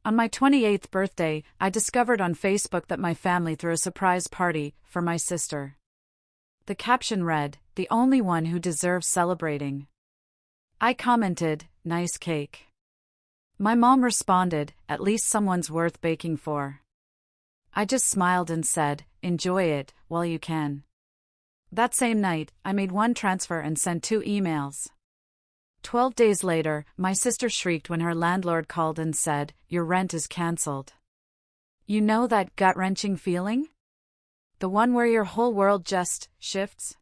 On my 28th birthday, I discovered on Facebook that my family threw a surprise party for my sister. The caption read, "The only one who deserves celebrating." I commented, "Nice cake." My mom responded, "At least someone's worth baking for." I just smiled and said, "Enjoy it, while you can." That same night, I made one transfer and sent 2 emails. 12 days later, my sister shrieked when her landlord called and said, "Your rent is cancelled." You know that gut-wrenching feeling? The one where your whole world just shifts?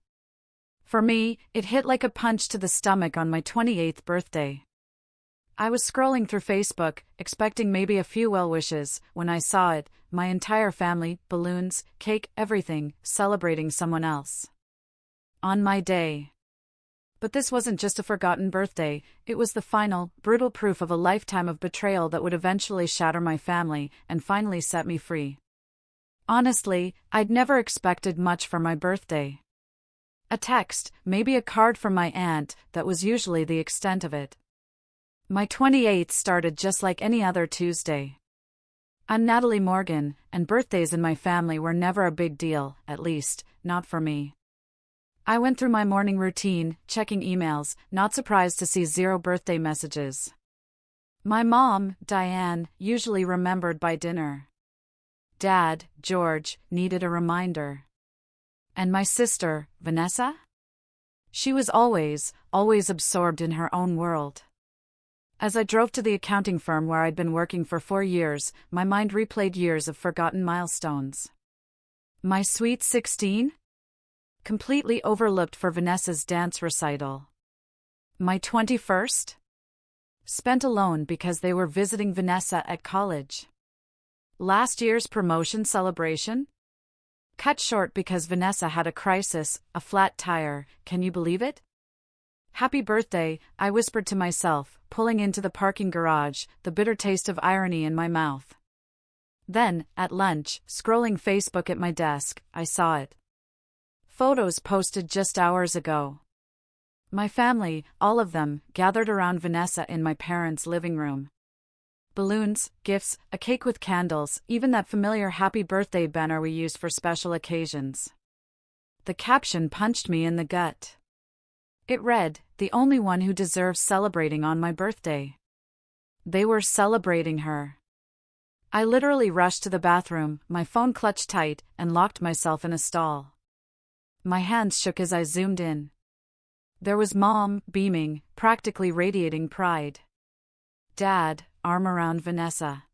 For me, it hit like a punch to the stomach on my 28th birthday. I was scrolling through Facebook, expecting maybe a few well wishes, when I saw it, my entire family, balloons, cake, everything, celebrating someone else. On my day. But this wasn't just a forgotten birthday, it was the final, brutal proof of a lifetime of betrayal that would eventually shatter my family and finally set me free. Honestly, I'd never expected much for my birthday. A text, maybe a card from my aunt, that was usually the extent of it. My 28th started just like any other Tuesday. I'm Natalie Morgan, and birthdays in my family were never a big deal, at least, not for me. I went through my morning routine, checking emails, not surprised to see 0 birthday messages. My mom, Diane, usually remembered by dinner. Dad, George, needed a reminder. And my sister, Vanessa? She was always absorbed in her own world. As I drove to the accounting firm where I'd been working for 4 years, my mind replayed years of forgotten milestones. My sweet 16? Completely overlooked for Vanessa's dance recital. My 21st? Spent alone because they were visiting Vanessa at college. Last year's promotion celebration? Cut short because Vanessa had a crisis, a flat tire, can you believe it? Happy birthday, I whispered to myself, pulling into the parking garage, the bitter taste of irony in my mouth. Then, at lunch, scrolling Facebook at my desk, I saw it. Photos posted just hours ago. My family, all of them, gathered around Vanessa in my parents' living room. Balloons, gifts, a cake with candles, even that familiar happy birthday banner we used for special occasions. The caption punched me in the gut. It read, "The only one who deserves celebrating on my birthday." They were celebrating her. I literally rushed to the bathroom, my phone clutched tight, and locked myself in a stall. My hands shook as I zoomed in. There was Mom, beaming, practically radiating pride. Dad, arm around Vanessa.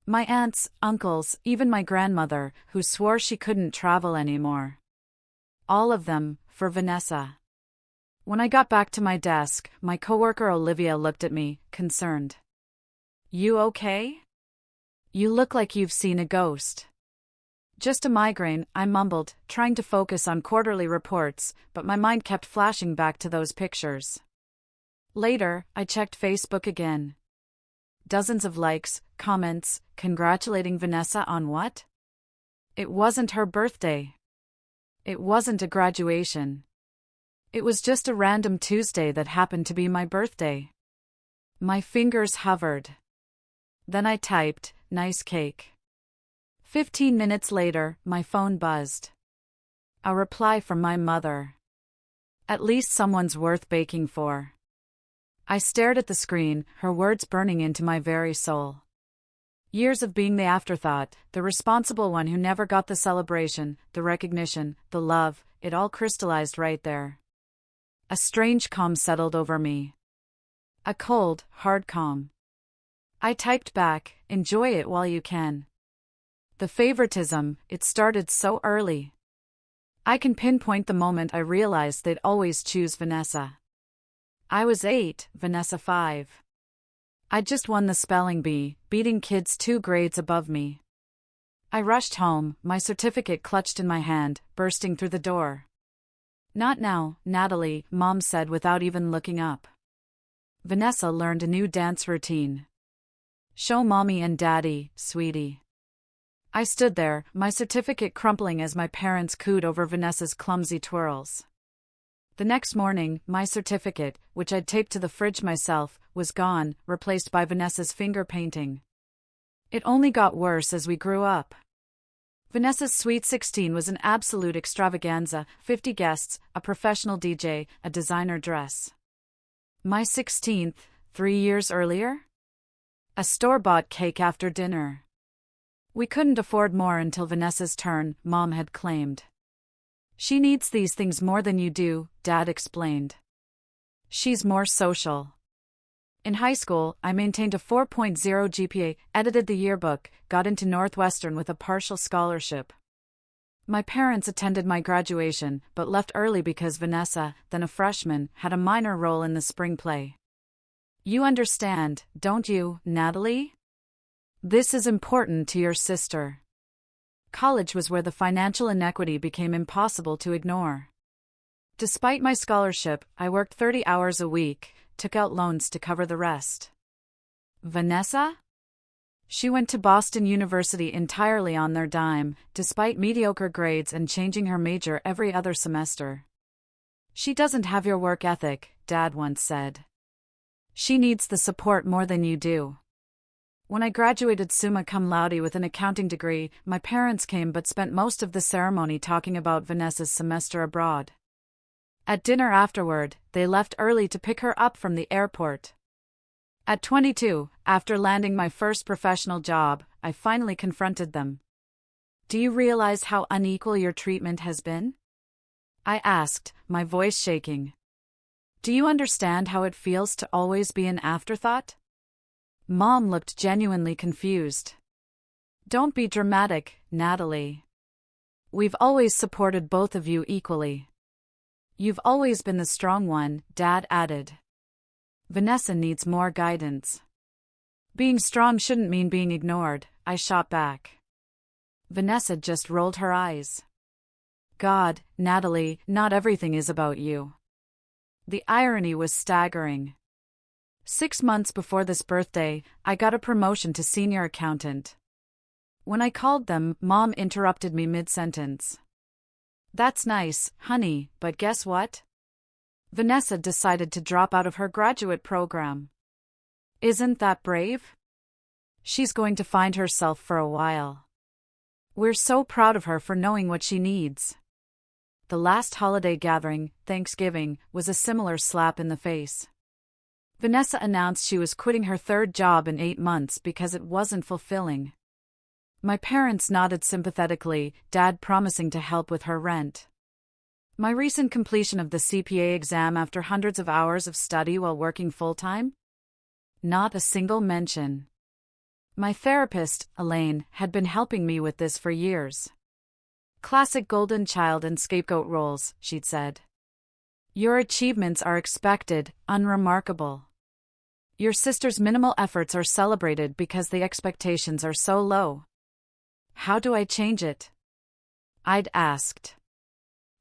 My aunts, uncles, even my grandmother, who swore she couldn't travel anymore. All of them, for Vanessa. When I got back to my desk, my coworker Olivia looked at me, concerned. "You okay? You look like you've seen a ghost." "Just a migraine," I mumbled, trying to focus on quarterly reports, but my mind kept flashing back to those pictures. Later, I checked Facebook again. Dozens of likes, comments, congratulating Vanessa on what? It wasn't her birthday. It wasn't a graduation. It was just a random Tuesday that happened to be my birthday. My fingers hovered. Then I typed, "Nice cake." 15 minutes later, my phone buzzed. A reply from my mother. "At least someone's worth baking for." I stared at the screen, her words burning into my very soul. Years of being the afterthought, the responsible one who never got the celebration, the recognition, the love, it all crystallized right there. A strange calm settled over me. A cold, hard calm. I typed back, "Enjoy it while you can." The favoritism, it started so early. I can pinpoint the moment I realized they'd always choose Vanessa. I was 8, Vanessa 5. I'd just won the spelling bee, beating kids 2 grades above me. I rushed home, my certificate clutched in my hand, bursting through the door. "Not now, Natalie," Mom said without even looking up. Vanessa learned a new dance routine. "Show Mommy and Daddy, sweetie." I stood there, my certificate crumpling as my parents cooed over Vanessa's clumsy twirls. The next morning, my certificate, which I'd taped to the fridge myself, was gone, replaced by Vanessa's finger painting. It only got worse as we grew up. Vanessa's Sweet 16 was an absolute extravaganza, 50 guests, a professional DJ, a designer dress. My 16th, 3 years earlier? A store-bought cake after dinner. We couldn't afford more until Vanessa's turn, Mom had claimed. She needs these things more than you do, Dad explained. She's more social. In high school, I maintained a 4.0 GPA, edited the yearbook, got into Northwestern with a partial scholarship. My parents attended my graduation, but left early because Vanessa, then a freshman, had a minor role in the spring play. You understand, don't you, Natalie? This is important to your sister. College was where the financial inequity became impossible to ignore. Despite my scholarship, I worked 30 hours a week, took out loans to cover the rest. Vanessa? She went to Boston University entirely on their dime, despite mediocre grades and changing her major every other semester. She doesn't have your work ethic, Dad once said. She needs the support more than you do. When I graduated summa cum laude with an accounting degree, my parents came but spent most of the ceremony talking about Vanessa's semester abroad. At dinner afterward, they left early to pick her up from the airport. At 22, after landing my first professional job, I finally confronted them. Do you realize how unequal your treatment has been? I asked, my voice shaking. Do you understand how it feels to always be an afterthought? Mom looked genuinely confused. Don't be dramatic, Natalie. We've always supported both of you equally. You've always been the strong one, Dad added. Vanessa needs more guidance. Being strong shouldn't mean being ignored, I shot back. Vanessa just rolled her eyes. God, Natalie, not everything is about you. The irony was staggering. 6 months before this birthday, I got a promotion to senior accountant. When I called them, Mom interrupted me mid-sentence. That's nice, honey, but guess what? Vanessa decided to drop out of her graduate program. Isn't that brave? She's going to find herself for a while. We're so proud of her for knowing what she needs. The last holiday gathering, Thanksgiving, was a similar slap in the face. Vanessa announced she was quitting her third job in 8 months because it wasn't fulfilling. My parents nodded sympathetically, Dad promising to help with her rent. My recent completion of the CPA exam after hundreds of hours of study while working full-time? Not a single mention. My therapist, Elaine, had been helping me with this for years. Classic golden child and scapegoat roles, she'd said. Your achievements are expected, unremarkable. Your sister's minimal efforts are celebrated because the expectations are so low. How do I change it? I'd asked.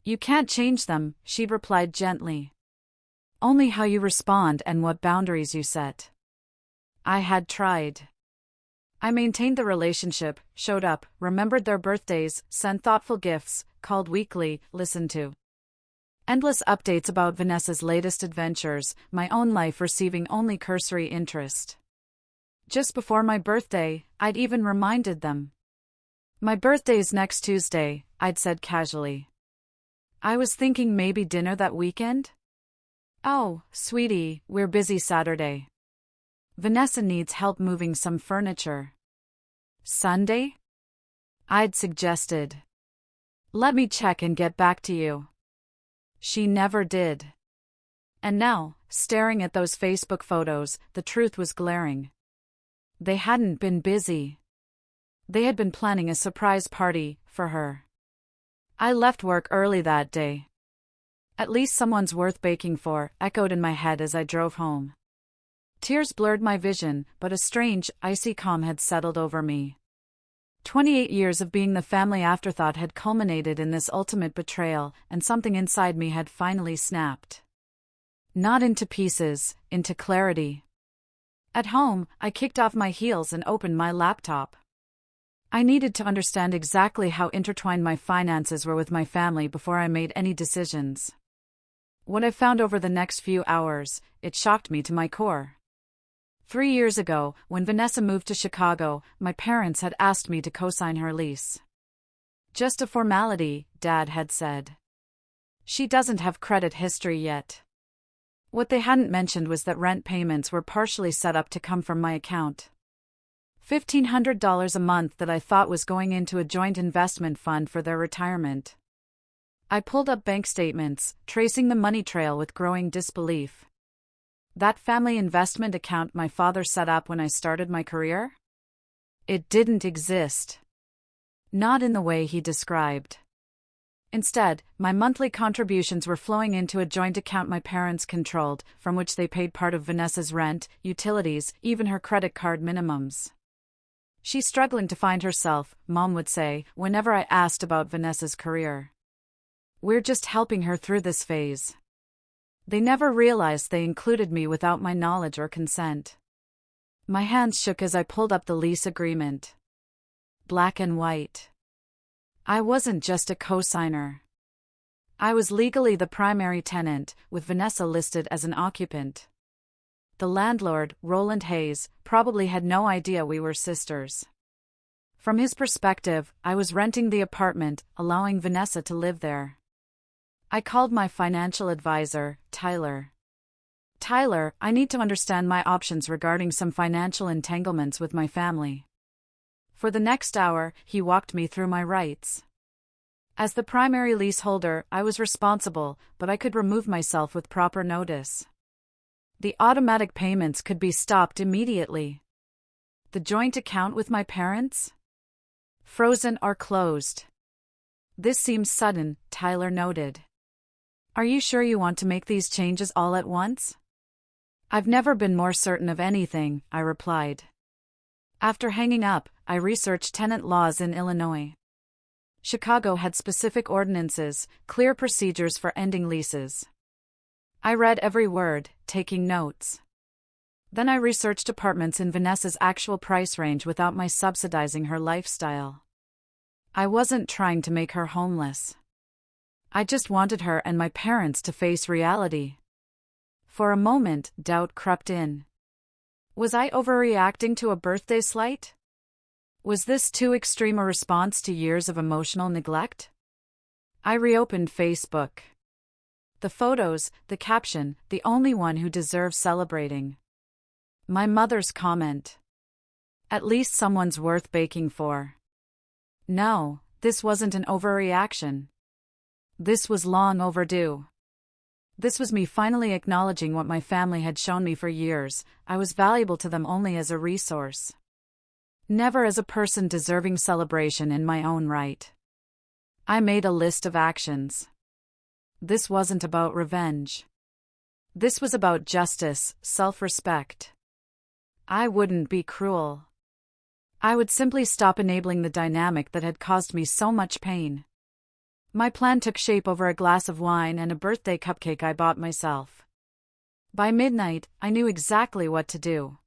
You can't change them, she'd replied gently. Only how you respond and what boundaries you set. I had tried. I maintained the relationship, showed up, remembered their birthdays, sent thoughtful gifts, called weekly, listened to. Endless updates about Vanessa's latest adventures, my own life receiving only cursory interest. Just before my birthday, I'd even reminded them. My birthday's next Tuesday, I'd said casually. I was thinking maybe dinner that weekend? Oh, sweetie, we're busy Saturday. Vanessa needs help moving some furniture. Sunday? I'd suggested. Let me check and get back to you. She never did. And now, staring at those Facebook photos, the truth was glaring. They hadn't been busy. They had been planning a surprise party for her. I left work early that day. At least someone's worth baking for, echoed in my head as I drove home. Tears blurred my vision, but a strange, icy calm had settled over me. 28 years of being the family afterthought had culminated in this ultimate betrayal, and something inside me had finally snapped. Not into pieces, into clarity. At home, I kicked off my heels and opened my laptop. I needed to understand exactly how intertwined my finances were with my family before I made any decisions. What I found over the next few hours, it shocked me to my core. 3 years ago, when Vanessa moved to Chicago, my parents had asked me to co-sign her lease. Just a formality, Dad had said. She doesn't have credit history yet. What they hadn't mentioned was that rent payments were partially set up to come from my account. $1,500 a month that I thought was going into a joint investment fund for their retirement. I pulled up bank statements, tracing the money trail with growing disbelief. That family investment account my father set up when I started my career? It didn't exist. Not in the way he described. Instead, my monthly contributions were flowing into a joint account my parents controlled, from which they paid part of Vanessa's rent, utilities, even her credit card minimums. She's struggling to find herself, Mom would say, whenever I asked about Vanessa's career. We're just helping her through this phase. They never realized they included me without my knowledge or consent. My hands shook as I pulled up the lease agreement. Black and white. I wasn't just a co-signer. I was legally the primary tenant, with Vanessa listed as an occupant. The landlord, Roland Hayes, probably had no idea we were sisters. From his perspective, I was renting the apartment, allowing Vanessa to live there. I called my financial advisor, Tyler. Tyler, I need to understand my options regarding some financial entanglements with my family. For the next hour, he walked me through my rights. As the primary leaseholder, I was responsible, but I could remove myself with proper notice. The automatic payments could be stopped immediately. The joint account with my parents? Frozen or closed. This seems sudden, Tyler noted. Are you sure you want to make these changes all at once? I've never been more certain of anything, I replied. After hanging up, I researched tenant laws in Illinois. Chicago had specific ordinances, clear procedures for ending leases. I read every word, taking notes. Then I researched apartments in Vanessa's actual price range without my subsidizing her lifestyle. I wasn't trying to make her homeless. I just wanted her and my parents to face reality. For a moment, doubt crept in. Was I overreacting to a birthday slight? Was this too extreme a response to years of emotional neglect? I reopened Facebook. The photos, the caption, the only one who deserves celebrating. My mother's comment. At least someone's worth baking for. No, this wasn't an overreaction. This was long overdue. This was me finally acknowledging what my family had shown me for years. I was valuable to them only as a resource. Never as a person deserving celebration in my own right. I made a list of actions. This wasn't about revenge. This was about justice, self-respect. I wouldn't be cruel. I would simply stop enabling the dynamic that had caused me so much pain. My plan took shape over a glass of wine and a birthday cupcake I bought myself. By midnight, I knew exactly what to do.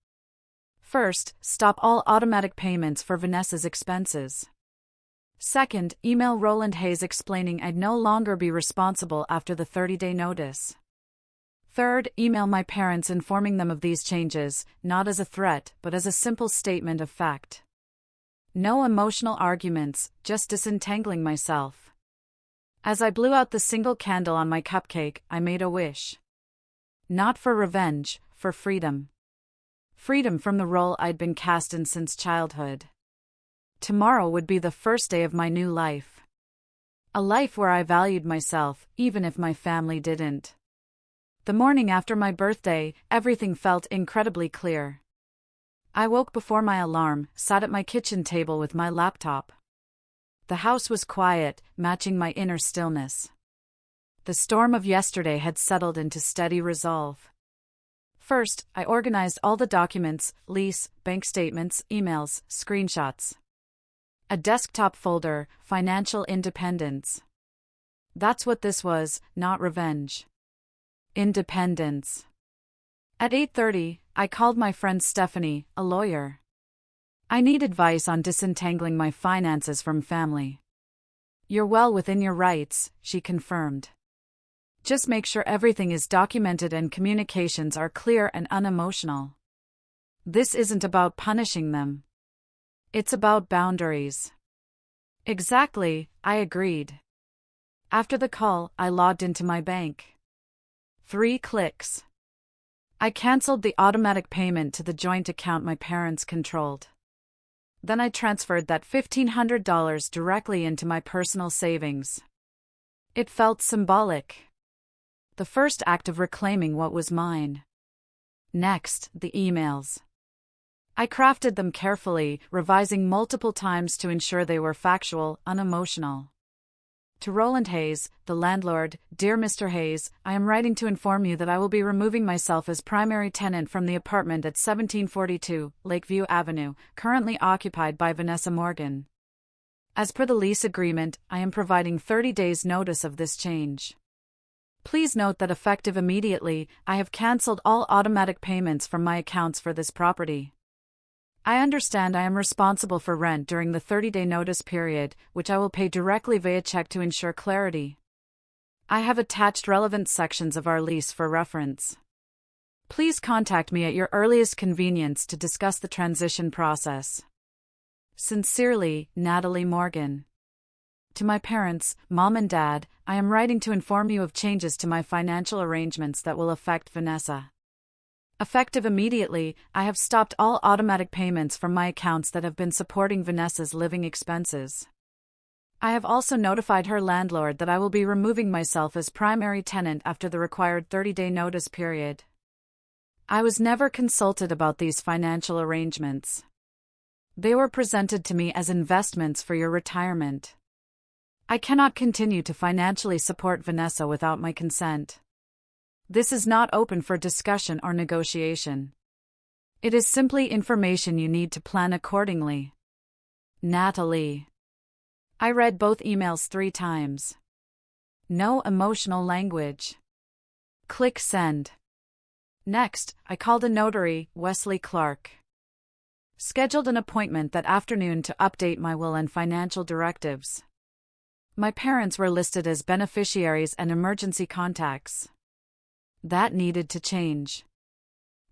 First, stop all automatic payments for Vanessa's expenses. Second, email Roland Hayes explaining I'd no longer be responsible after the 30-day notice. Third, email my parents informing them of these changes, not as a threat, but as a simple statement of fact. No emotional arguments, just disentangling myself. As I blew out the single candle on my cupcake, I made a wish. Not for revenge, for freedom. Freedom from the role I'd been cast in since childhood. Tomorrow would be the first day of my new life. A life where I valued myself, even if my family didn't. The morning after my birthday, everything felt incredibly clear. I woke before my alarm, sat at my kitchen table with my laptop. The house was quiet, matching my inner stillness. The storm of yesterday had settled into steady resolve. First, I organized all the documents, lease, bank statements, emails, screenshots. A desktop folder, financial independence. That's what this was, not revenge. Independence. At 8:30, I called my friend Stephanie, a lawyer. I need advice on disentangling my finances from family. You're well within your rights, she confirmed. Just make sure everything is documented and communications are clear and unemotional. This isn't about punishing them. It's about boundaries. Exactly, I agreed. After the call, I logged into my bank. 3 clicks. I canceled the automatic payment to the joint account my parents controlled. Then I transferred that $1,500 directly into my personal savings. It felt symbolic. The first act of reclaiming what was mine. Next, the emails. I crafted them carefully, revising multiple times to ensure they were factual, unemotional. To Roland Hayes, the landlord, Dear Mr. Hayes, I am writing to inform you that I will be removing myself as primary tenant from the apartment at 1742, Lakeview Avenue, currently occupied by Vanessa Morgan. As per the lease agreement, I am providing 30 days notice of this change. Please note that effective immediately, I have cancelled all automatic payments from my accounts for this property. I understand I am responsible for rent during the 30-day notice period, which I will pay directly via check to ensure clarity. I have attached relevant sections of our lease for reference. Please contact me at your earliest convenience to discuss the transition process. Sincerely, Natalie Morgan. To my parents, Mom and Dad, I am writing to inform you of changes to my financial arrangements that will affect Vanessa. Effective immediately, I have stopped all automatic payments from my accounts that have been supporting Vanessa's living expenses. I have also notified her landlord that I will be removing myself as primary tenant after the required 30-day notice period. I was never consulted about these financial arrangements. They were presented to me as investments for your retirement. I cannot continue to financially support Vanessa without my consent. This is not open for discussion or negotiation. It is simply information you need to plan accordingly. Natalie. I read both emails 3 times. No emotional language. Click send. Next, I called a notary, Wesley Clark. Scheduled an appointment that afternoon to update my will and financial directives. My parents were listed as beneficiaries and emergency contacts. That needed to change.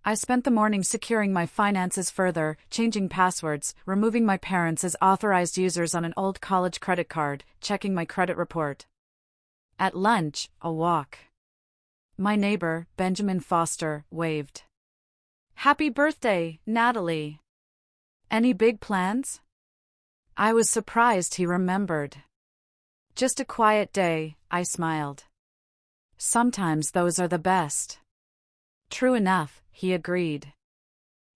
I spent the morning securing my finances further, changing passwords, removing my parents as authorized users on an old college credit card, checking my credit report. At lunch, a walk. My neighbor, Benjamin Foster, waved. Happy birthday, Natalie. Any big plans? I was surprised he remembered. Just a quiet day, I smiled. Sometimes those are the best. True enough, he agreed.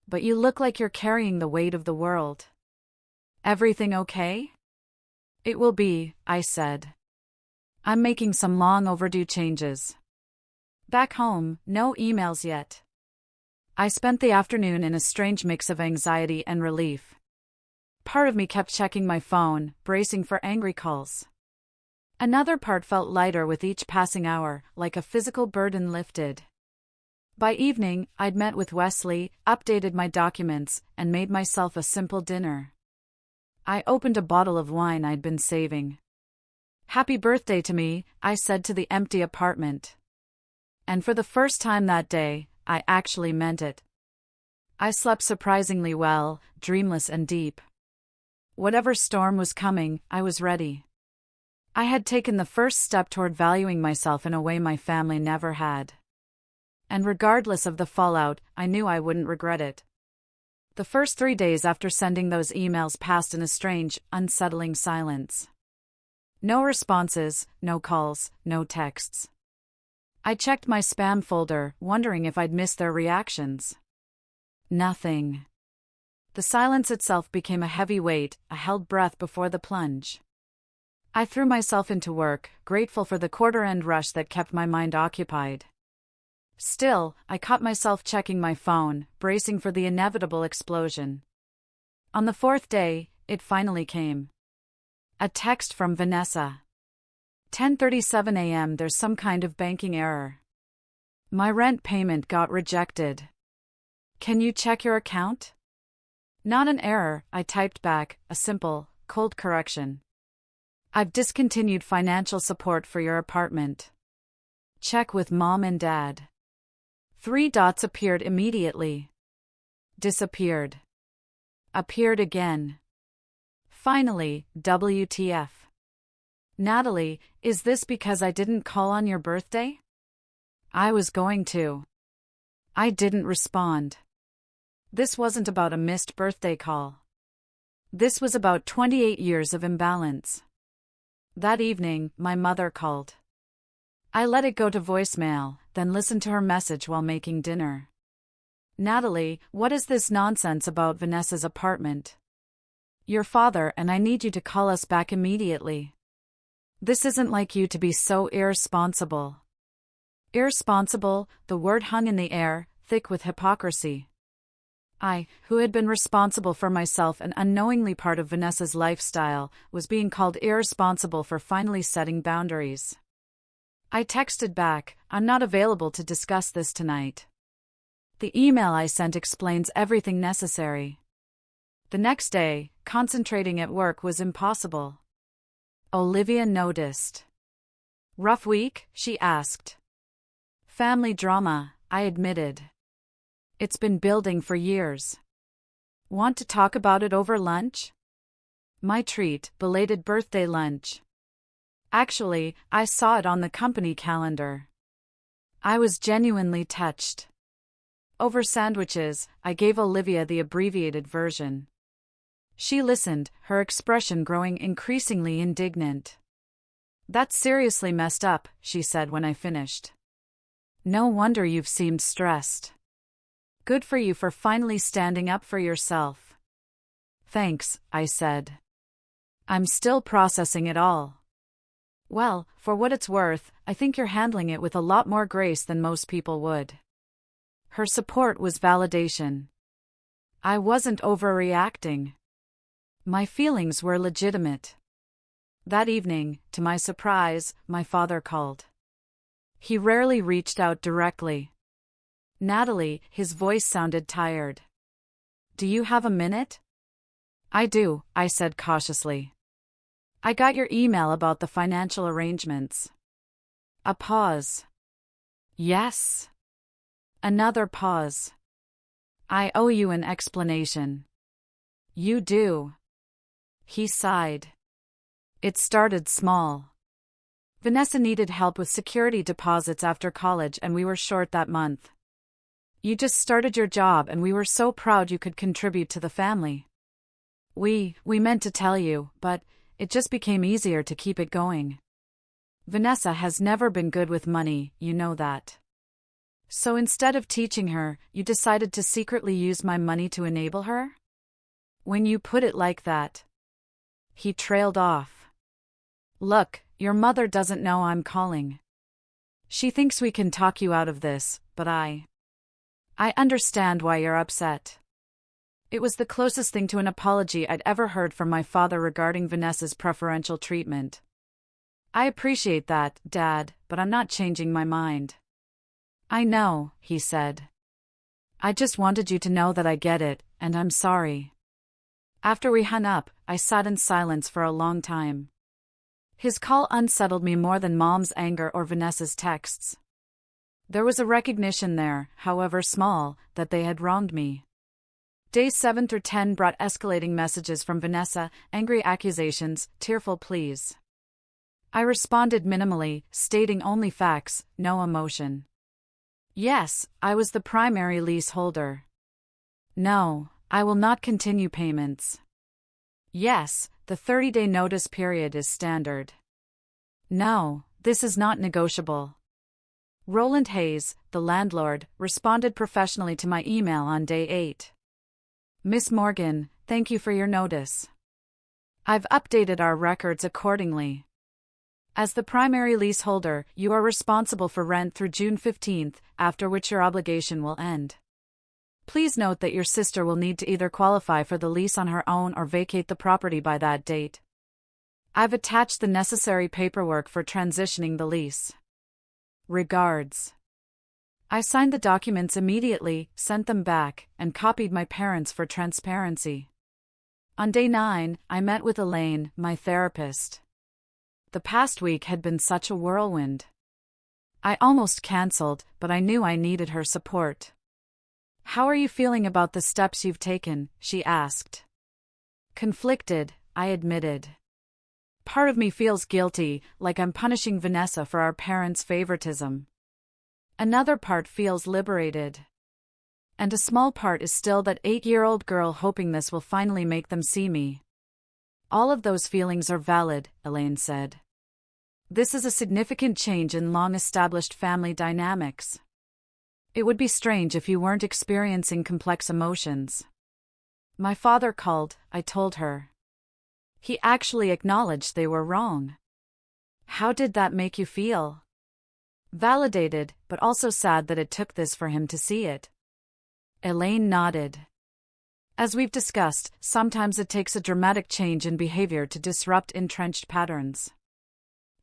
But you look like you're carrying the weight of the world. Everything okay? It will be, I said. I'm making some long overdue changes. Back home, no emails yet. I spent the afternoon in a strange mix of anxiety and relief. Part of me kept checking my phone, bracing for angry calls. Another part felt lighter with each passing hour, like a physical burden lifted. By evening, I'd met with Wesley, updated my documents, and made myself a simple dinner. I opened a bottle of wine I'd been saving. Happy birthday to me, I said to the empty apartment. And for the first time that day, I actually meant it. I slept surprisingly well, dreamless and deep. Whatever storm was coming, I was ready. I had taken the first step toward valuing myself in a way my family never had. And regardless of the fallout, I knew I wouldn't regret it. The first 3 days after sending those emails passed in a strange, unsettling silence. No responses, no calls, no texts. I checked my spam folder, wondering if I'd missed their reactions. Nothing. The silence itself became a heavy weight, a held breath before the plunge. I threw myself into work, grateful for the quarter-end rush that kept my mind occupied. Still, I caught myself checking my phone, bracing for the inevitable explosion. On the 4th day, it finally came. A text from Vanessa. 10:37 a.m. There's some kind of banking error. My rent payment got rejected. Can you check your account? Not an error, I typed back, a simple, cold correction. I've discontinued financial support for your apartment. Check with Mom and Dad. 3 dots appeared immediately. Disappeared. Appeared again. Finally, WTF. Natalie, is this because I didn't call on your birthday? I was going to. I didn't respond. This wasn't about a missed birthday call. This was about 28 years of imbalance. That evening, my mother called. I let it go to voicemail, then listened to her message while making dinner. Natalie, what is this nonsense about Vanessa's apartment? Your father and I need you to call us back immediately. This isn't like you to be so irresponsible. Irresponsible, the word hung in the air, thick with hypocrisy. I, who had been responsible for myself and unknowingly part of Vanessa's lifestyle, was being called irresponsible for finally setting boundaries. I texted back, I'm not available to discuss this tonight. The email I sent explains everything necessary. The next day, concentrating at work was impossible. Olivia noticed. Rough week? She asked. Family drama, I admitted. It's been building for years. Want to talk about it over lunch? My treat, belated birthday lunch. Actually, I saw it on the company calendar. I was genuinely touched. Over sandwiches, I gave Olivia the abbreviated version. She listened, her expression growing increasingly indignant. That's seriously messed up, she said when I finished. No wonder you've seemed stressed. Good for you for finally standing up for yourself. Thanks, I said. I'm still processing it all. Well, for what it's worth, I think you're handling it with a lot more grace than most people would. Her support was validation. I wasn't overreacting. My feelings were legitimate. That evening, to my surprise, my father called. He rarely reached out directly. Natalie, his voice sounded tired. Do you have a minute? I do, I said cautiously. I got your email about the financial arrangements. A pause. Yes. Another pause. I owe you an explanation. You do. He sighed. It started small. Vanessa needed help with security deposits after college and we were short that month. You just started your job and we were so proud you could contribute to the family. We meant to tell you, but it just became easier to keep it going. Vanessa has never been good with money, you know that. So instead of teaching her, you decided to secretly use my money to enable her? When you put it like that. He trailed off. Look, your mother doesn't know I'm calling. She thinks we can talk you out of this, but I understand why you're upset. It was the closest thing to an apology I'd ever heard from my father regarding Vanessa's preferential treatment. I appreciate that, Dad, but I'm not changing my mind. I know, he said. I just wanted you to know that I get it, and I'm sorry. After we hung up, I sat in silence for a long time. His call unsettled me more than Mom's anger or Vanessa's texts. There was a recognition there, however small, that they had wronged me. Days 7 through 10 brought escalating messages from Vanessa, angry accusations, tearful pleas. I responded minimally, stating only facts, no emotion. Yes, I was the primary leaseholder. No, I will not continue payments. Yes, the 30-day notice period is standard. No, this is not negotiable. Roland Hayes, the landlord, responded professionally to my email on day 8. Miss Morgan, thank you for your notice. I've updated our records accordingly. As the primary leaseholder, you are responsible for rent through June 15th, after which your obligation will end. Please note that your sister will need to either qualify for the lease on her own or vacate the property by that date. I've attached the necessary paperwork for transitioning the lease. Regards. I signed the documents immediately, sent them back, and copied my parents for transparency. On day 9, I met with Elaine, my therapist. The past week had been such a whirlwind. I almost canceled, but I knew I needed her support. How are you feeling about the steps you've taken? She asked. Conflicted, I admitted. Part of me feels guilty, like I'm punishing Vanessa for our parents' favoritism. Another part feels liberated. And a small part is still that 8-year-old girl hoping this will finally make them see me. All of those feelings are valid, Elaine said. This is a significant change in long-established family dynamics. It would be strange if you weren't experiencing complex emotions. My father called, I told her. He actually acknowledged they were wrong. How did that make you feel? Validated, but also sad that it took this for him to see it. Elaine nodded. As we've discussed, sometimes it takes a dramatic change in behavior to disrupt entrenched patterns.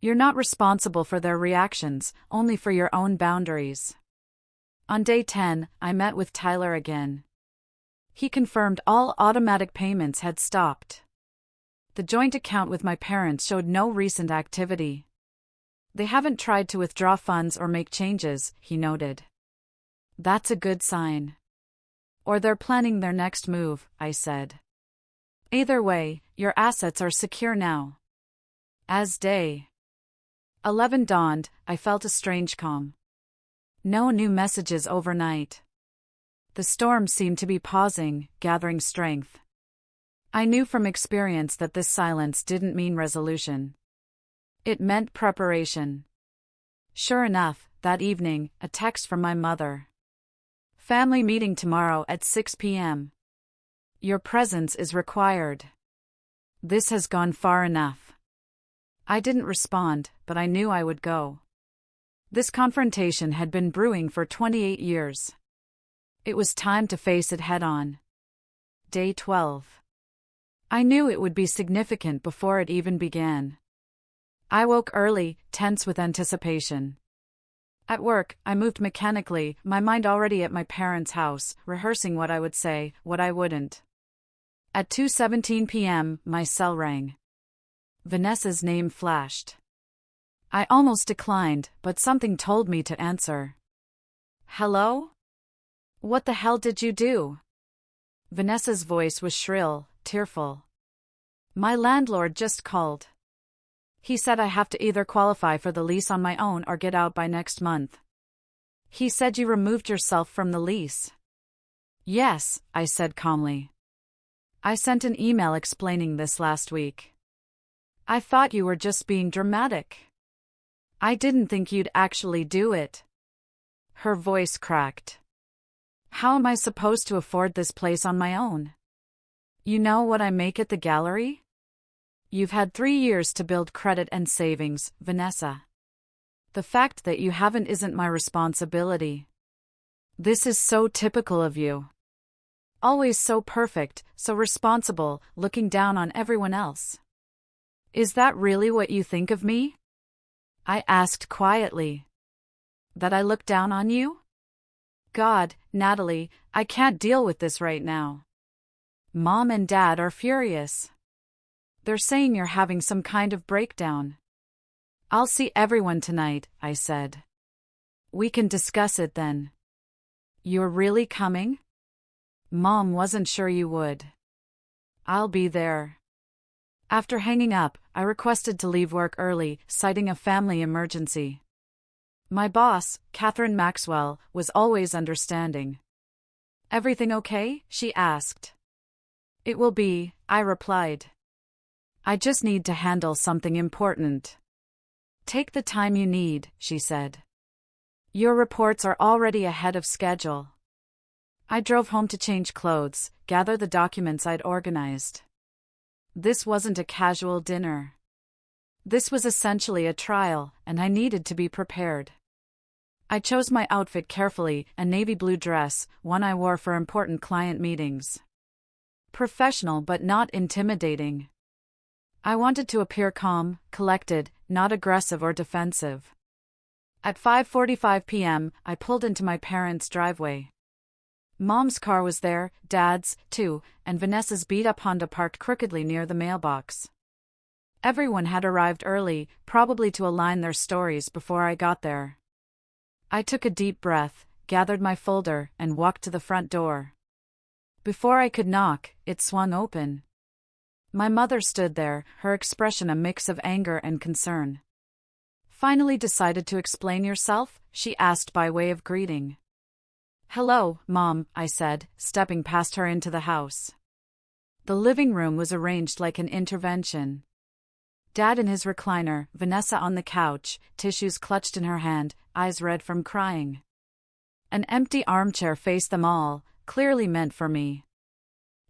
You're not responsible for their reactions, only for your own boundaries. On day 10, I met with Tyler again. He confirmed all automatic payments had stopped. The joint account with my parents showed no recent activity. They haven't tried to withdraw funds or make changes, he noted. That's a good sign. Or they're planning their next move, I said. Either way, your assets are secure now. As day 11 dawned, I felt a strange calm. No new messages overnight. The storm seemed to be pausing, gathering strength. I knew from experience that this silence didn't mean resolution. It meant preparation. Sure enough, that evening, a text from my mother. Family meeting tomorrow at 6 p.m. Your presence is required. This has gone far enough. I didn't respond, but I knew I would go. This confrontation had been brewing for 28 years. It was time to face it head-on. Day 12. I knew it would be significant before it even began. I woke early, tense with anticipation. At work, I moved mechanically, my mind already at my parents' house, rehearsing what I would say, what I wouldn't. At 2:17 p.m., my cell rang. Vanessa's name flashed. I almost declined, but something told me to answer. Hello? What the hell did you do? Vanessa's voice was shrill, tearful. My landlord just called. He said I have to either qualify for the lease on my own or get out by next month. He said you removed yourself from the lease. Yes, I said calmly. I sent an email explaining this last week. I thought you were just being dramatic. I didn't think you'd actually do it. Her voice cracked. How am I supposed to afford this place on my own? You know what I make at the gallery? You've had 3 years to build credit and savings, Vanessa. The fact that you haven't isn't my responsibility. This is so typical of you. Always so perfect, so responsible, looking down on everyone else. Is that really what you think of me? I asked quietly. That I look down on you? God, Natalie, I can't deal with this right now. Mom and Dad are furious. They're saying you're having some kind of breakdown. I'll see everyone tonight, I said. We can discuss it then. You're really coming? Mom wasn't sure you would. I'll be there. After hanging up, I requested to leave work early, citing a family emergency. My boss, Catherine Maxwell, was always understanding. Everything okay? She asked. It will be, I replied. I just need to handle something important. Take the time you need, she said. Your reports are already ahead of schedule. I drove home to change clothes, gather the documents I'd organized. This wasn't a casual dinner. This was essentially a trial, and I needed to be prepared. I chose my outfit carefully, a navy blue dress, one I wore for important client meetings. Professional but not intimidating. I wanted to appear calm, collected, not aggressive or defensive. At 5:45 p.m., I pulled into my parents' driveway. Mom's car was there, Dad's, too, and Vanessa's beat-up Honda parked crookedly near the mailbox. Everyone had arrived early, probably to align their stories before I got there. I took a deep breath, gathered my folder, and walked to the front door. Before I could knock, it swung open. My mother stood there, her expression a mix of anger and concern. "Finally decided to explain yourself?" she asked by way of greeting. "Hello, Mom," I said, stepping past her into the house. The living room was arranged like an intervention. Dad in his recliner, Vanessa on the couch, tissues clutched in her hand, eyes red from crying. An empty armchair faced them all, clearly meant for me.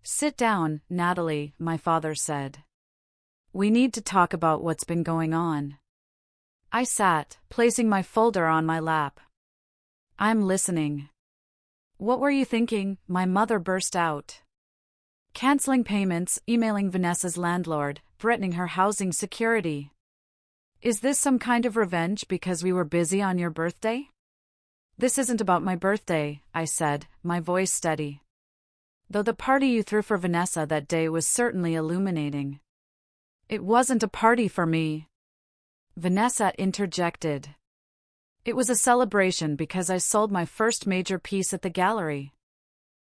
"Sit down, Natalie," my father said. "We need to talk about what's been going on." I sat, placing my folder on my lap. "I'm listening." "What were you thinking?" my mother burst out. "Canceling payments, emailing Vanessa's landlord, threatening her housing security. Is this some kind of revenge because we were busy on your birthday?" "This isn't about my birthday," I said, my voice steady. "Though the party you threw for Vanessa that day was certainly illuminating." "It wasn't a party for me," Vanessa interjected. "It was a celebration because I sold my first major piece at the gallery."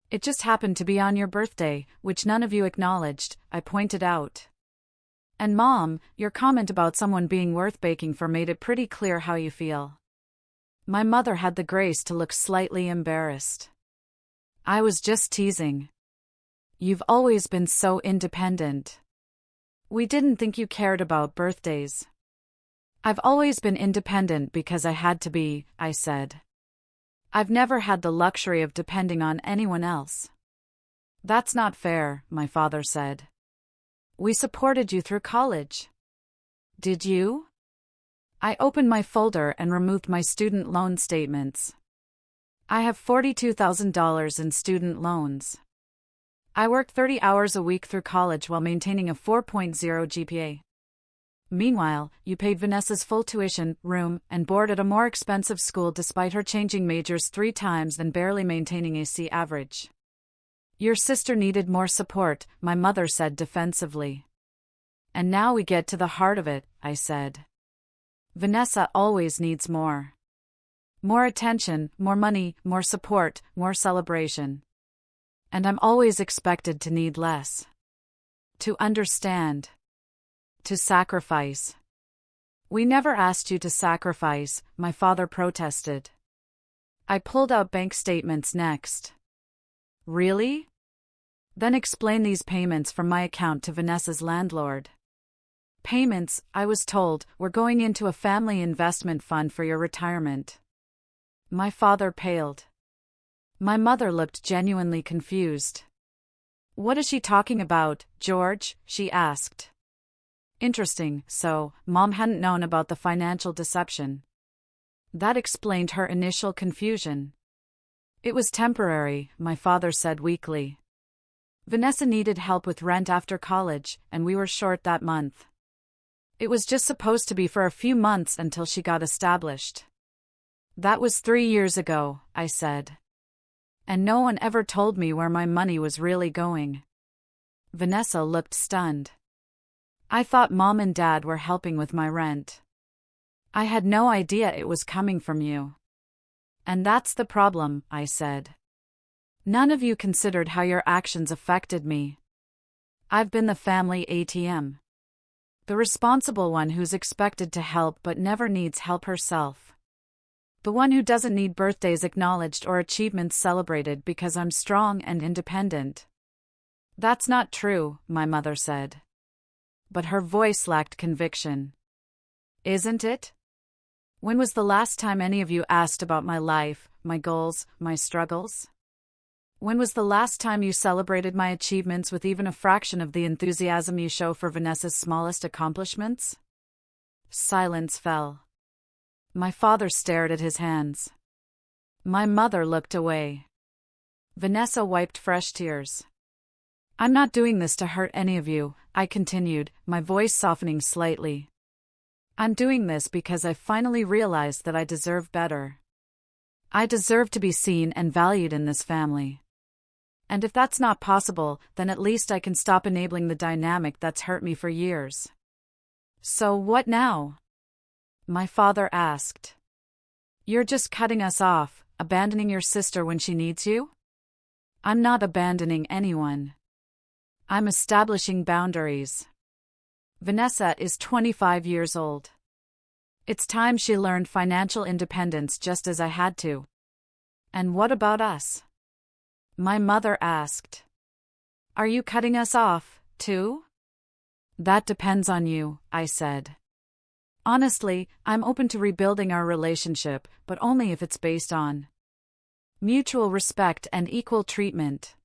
"It just happened to be on your birthday, which none of you acknowledged," I pointed out. "And Mom, your comment about someone being worth baking for made it pretty clear how you feel." My mother had the grace to look slightly embarrassed. "I was just teasing. You've always been so independent. We didn't think you cared about birthdays." "I've always been independent because I had to be," I said. "I've never had the luxury of depending on anyone else." "That's not fair," my father said. "We supported you through college." "Did you?" I opened my folder and removed my student loan statements. "I have $42,000 in student loans. I worked 30 hours a week through college while maintaining a 4.0 GPA. Meanwhile, you paid Vanessa's full tuition, room, and board at a more expensive school despite her changing majors 3 times and barely maintaining a C average. Your sister needed more support," my mother said defensively. "And now we get to the heart of it," I said. "Vanessa always needs more. More attention, more money, more support, more celebration. And I'm always expected to need less. To understand. To sacrifice." "We never asked you to sacrifice," my father protested. I pulled out bank statements next. "Really? Then explain these payments from my account to Vanessa's landlord." "Payments," I was told, "were going into a family investment fund for your retirement." My father paled. My mother looked genuinely confused. "What is she talking about, George?" she asked. Interesting, so, Mom hadn't known about the financial deception. That explained her initial confusion. "It was temporary," my father said weakly. "Vanessa needed help with rent after college, and we were short that month. It was just supposed to be for a few months until she got established." "That was 3 years ago," I said. "And no one ever told me where my money was really going." Vanessa looked stunned. "I thought Mom and Dad were helping with my rent. I had no idea it was coming from you." "And that's the problem," I said. "None of you considered how your actions affected me. I've been the family ATM. The responsible one who's expected to help but never needs help herself. The one who doesn't need birthdays acknowledged or achievements celebrated because I'm strong and independent." "That's not true," my mother said. But her voice lacked conviction. "Isn't it? When was the last time any of you asked about my life, my goals, my struggles? When was the last time you celebrated my achievements with even a fraction of the enthusiasm you show for Vanessa's smallest accomplishments?" Silence fell. My father stared at his hands. My mother looked away. Vanessa wiped fresh tears. "I'm not doing this to hurt any of you," I continued, my voice softening slightly. "I'm doing this because I finally realized that I deserve better. I deserve to be seen and valued in this family. And if that's not possible, then at least I can stop enabling the dynamic that's hurt me for years." "So what now?" my father asked. "You're just cutting us off," abandoning your sister when she needs you? I'm not abandoning anyone. I'm establishing boundaries. Vanessa is 25 years old. It's time she learned financial independence just as I had to. And what about us? My mother asked. Are you cutting us off, too? That depends on you, I said. Honestly, I'm open to rebuilding our relationship, but only if it's based on mutual respect and equal treatment.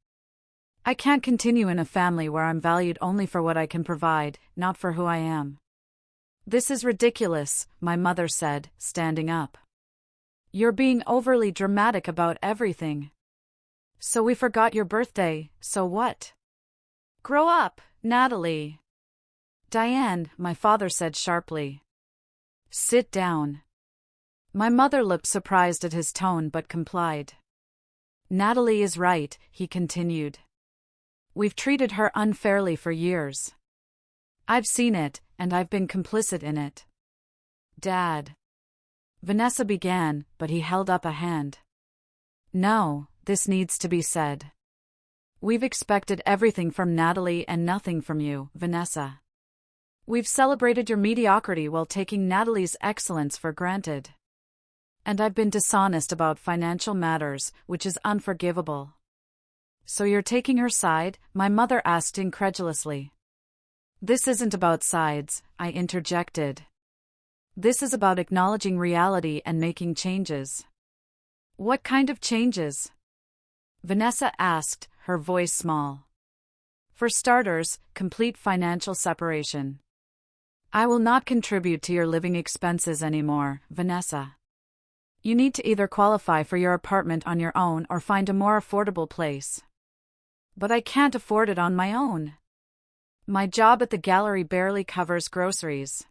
I can't continue in a family where I'm valued only for what I can provide, not for who I am. This is ridiculous, my mother said, standing up. You're being overly dramatic about everything. So we forgot your birthday, so what? Grow up, Natalie. Diane, my father said sharply. Sit down. My mother looked surprised at his tone but complied. Natalie is right, he continued. We've treated her unfairly for years. I've seen it, and I've been complicit in it. Dad. Vanessa began, but he held up a hand. No, this needs to be said. We've expected everything from Natalie and nothing from you, Vanessa. We've celebrated your mediocrity while taking Natalie's excellence for granted. And I've been dishonest about financial matters, which is unforgivable. So you're taking her side? My mother asked incredulously. This isn't about sides, I interjected. This is about acknowledging reality and making changes. What kind of changes? Vanessa asked, her voice small. For starters, complete financial separation. I will not contribute to your living expenses anymore, Vanessa. You need to either qualify for your apartment on your own or find a more affordable place. But I can't afford it on my own. My job at the gallery barely covers groceries.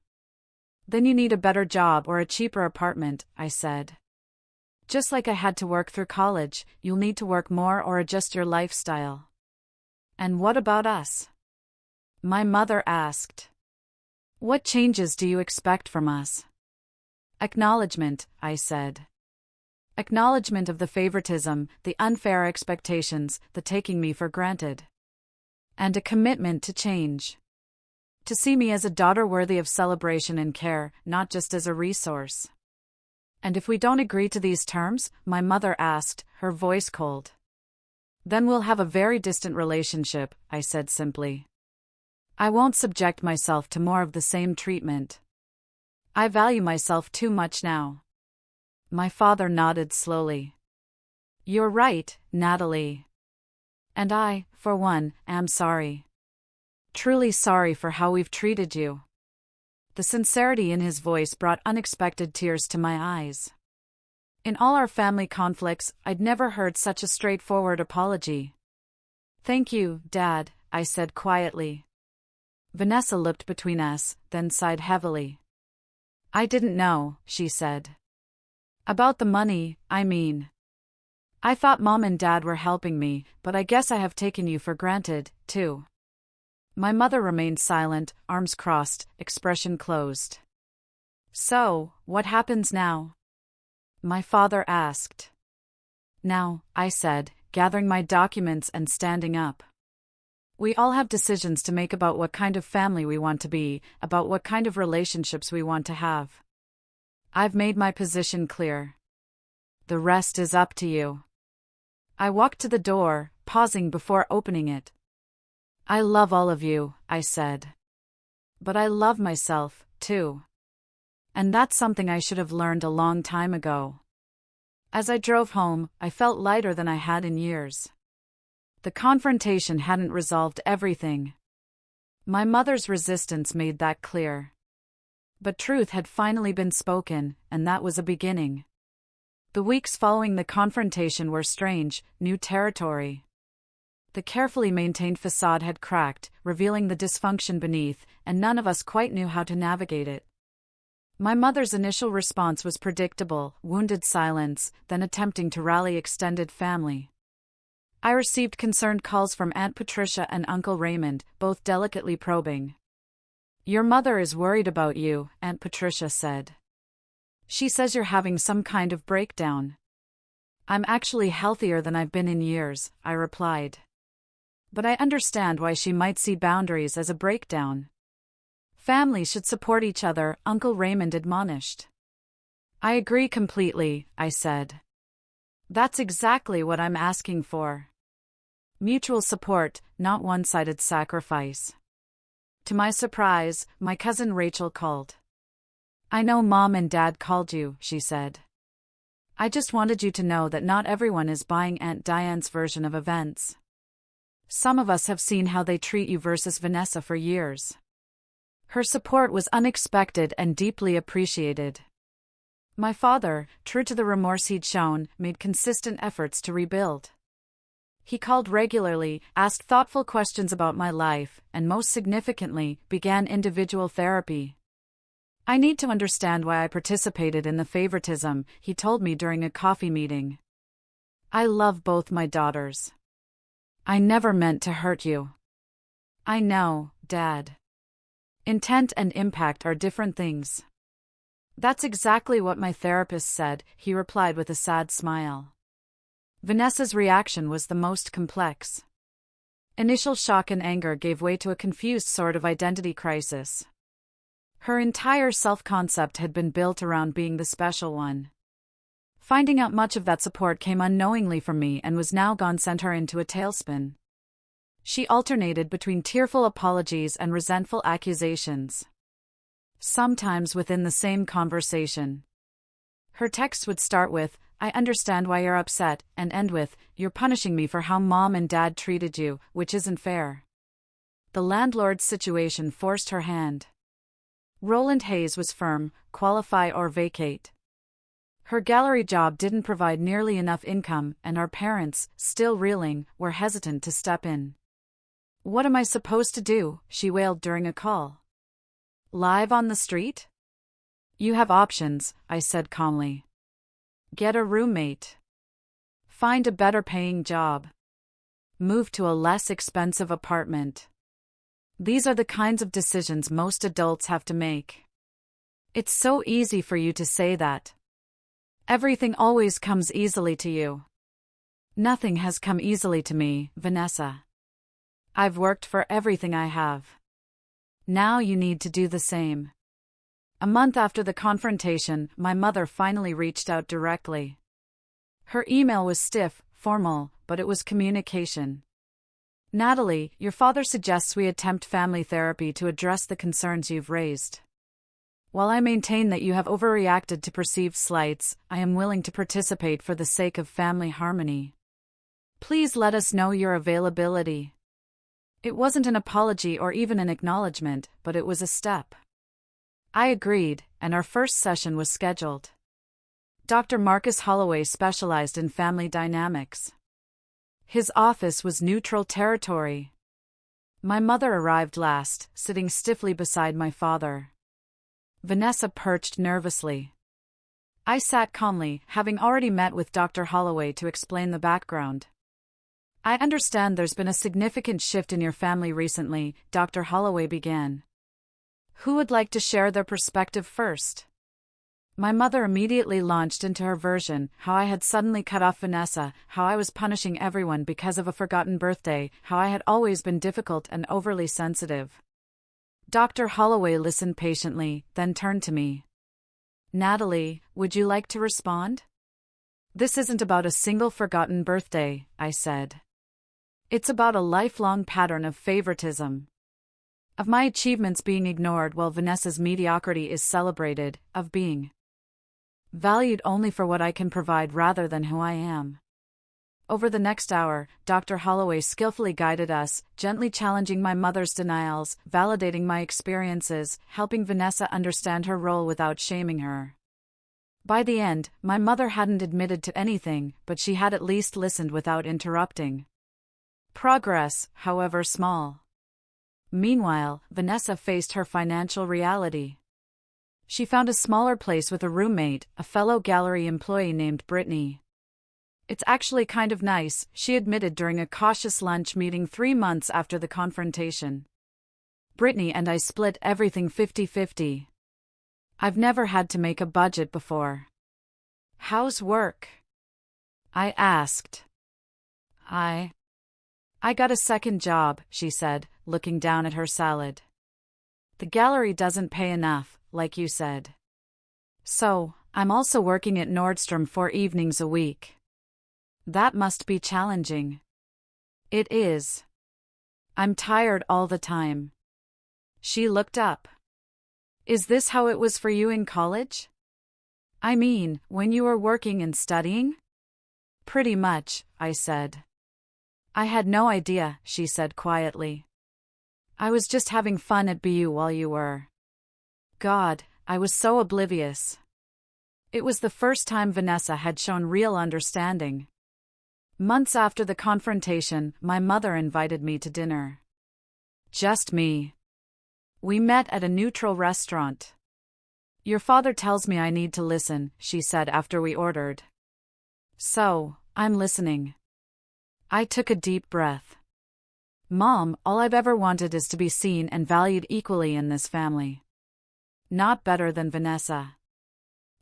Then you need a better job or a cheaper apartment, I said. Just like I had to work through college, you'll need to work more or adjust your lifestyle. And what about us? My mother asked. What changes do you expect from us? Acknowledgement, I said. Acknowledgement of the favoritism, the unfair expectations, the taking me for granted. And a commitment to change. To see me as a daughter worthy of celebration and care, not just as a resource. And if we don't agree to these terms, my mother asked, her voice cold. Then we'll have a very distant relationship, I said simply. I won't subject myself to more of the same treatment. I value myself too much now. My father nodded slowly. You're right, Natalie. And I, for one, am sorry. Truly sorry for how we've treated you. The sincerity in his voice brought unexpected tears to my eyes. In all our family conflicts, I'd never heard such a straightforward apology. Thank you, Dad, I said quietly. Vanessa looked between us, then sighed heavily. I didn't know, she said. About the money, I mean. I thought Mom and Dad were helping me, but I guess I have taken you for granted, too. My mother remained silent, arms crossed, expression closed. So, what happens now? My father asked. Now, I said, gathering my documents and standing up. We all have decisions to make about what kind of family we want to be, about what kind of relationships we want to have. I've made my position clear. The rest is up to you. I walked to the door, pausing before opening it. I love all of you, I said. But I love myself, too. And that's something I should have learned a long time ago. As I drove home, I felt lighter than I had in years. The confrontation hadn't resolved everything. My mother's resistance made that clear. But truth had finally been spoken, and that was a beginning. The weeks following the confrontation were strange, new territory. The carefully maintained facade had cracked, revealing the dysfunction beneath, and none of us quite knew how to navigate it. My mother's initial response was predictable, wounded silence, then attempting to rally extended family. I received concerned calls from Aunt Patricia and Uncle Raymond, both delicately probing. Your mother is worried about you, Aunt Patricia said. She says you're having some kind of breakdown. I'm actually healthier than I've been in years, I replied. But I understand why she might see boundaries as a breakdown. Families should support each other, Uncle Raymond admonished. I agree completely, I said. That's exactly what I'm asking for. Mutual support, not one-sided sacrifice. To my surprise, my cousin Rachel called. I know Mom and Dad called you, she said. I just wanted you to know that not everyone is buying Aunt Diane's version of events. Some of us have seen how they treat you versus Vanessa for years. Her support was unexpected and deeply appreciated. My father, true to the remorse he'd shown, made consistent efforts to rebuild. He called regularly, asked thoughtful questions about my life, and most significantly, began individual therapy. I need to understand why I participated in the favoritism, he told me during a coffee meeting. I love both my daughters. I never meant to hurt you. I know, Dad. Intent and impact are different things. That's exactly what my therapist said, he replied with a sad smile. Vanessa's reaction was the most complex. Initial shock and anger gave way to a confused sort of identity crisis. Her entire self-concept had been built around being the special one. Finding out much of that support came unknowingly from me and was now gone sent her into a tailspin. She alternated between tearful apologies and resentful accusations. Sometimes within the same conversation. Her texts would start with, I understand why you're upset, and end with, you're punishing me for how Mom and Dad treated you, which isn't fair. The landlord's situation forced her hand. Roland Hayes was firm, qualify or vacate. Her gallery job didn't provide nearly enough income, and our parents, still reeling, were hesitant to step in. What am I supposed to do? She wailed during a call. Live on the street? You have options, I said calmly. Get a roommate. Find a better paying job. Move to a less expensive apartment. These are the kinds of decisions most adults have to make. It's so easy for you to say that. Everything always comes easily to you. Nothing has come easily to me, Vanessa. I've worked for everything I have. Now you need to do the same. A month after the confrontation, my mother finally reached out directly. Her email was stiff, formal, but it was communication. Natalie, your father suggests we attempt family therapy to address the concerns you've raised. While I maintain that you have overreacted to perceived slights, I am willing to participate for the sake of family harmony. Please let us know your availability. It wasn't an apology or even an acknowledgement, but it was a step. I agreed, and our first session was scheduled. Dr. Marcus Holloway specialized in family dynamics. His office was neutral territory. My mother arrived last, sitting stiffly beside my father. Vanessa perched nervously. I sat calmly, having already met with Dr. Holloway to explain the background. I understand there's been a significant shift in your family recently, Dr. Holloway began. Who would like to share their perspective first? My mother immediately launched into her version, how I had suddenly cut off Vanessa, how I was punishing everyone because of a forgotten birthday, how I had always been difficult and overly sensitive. Dr. Holloway listened patiently, then turned to me. Natalie, would you like to respond? This isn't about a single forgotten birthday, I said. It's about a lifelong pattern of favoritism. Of my achievements being ignored while Vanessa's mediocrity is celebrated, of being valued only for what I can provide rather than who I am. Over the next hour, Dr. Holloway skillfully guided us, gently challenging my mother's denials, validating my experiences, helping Vanessa understand her role without shaming her. By the end, my mother hadn't admitted to anything, but she had at least listened without interrupting. Progress, however small. Meanwhile, Vanessa faced her financial reality. She found a smaller place with a roommate, a fellow gallery employee named Brittany. It's actually kind of nice, she admitted during a cautious lunch meeting 3 months after the confrontation. Brittany and I split everything 50-50. I've never had to make a budget before. How's work? I asked. I got a second job, she said, looking down at her salad. The gallery doesn't pay enough, like you said. So, I'm also working at Nordstrom 4 evenings a week. That must be challenging. It is. I'm tired all the time. She looked up. Is this how it was for you in college? I mean, when you were working and studying? Pretty much, I said. I had no idea, she said quietly. I was just having fun at BU while you were. God, I was so oblivious. It was the first time Vanessa had shown real understanding. Months after the confrontation, my mother invited me to dinner. Just me. We met at a neutral restaurant. Your father tells me I need to listen, she said after we ordered. So, I'm listening. I took a deep breath. Mom, all I've ever wanted is to be seen and valued equally in this family. Not better than Vanessa.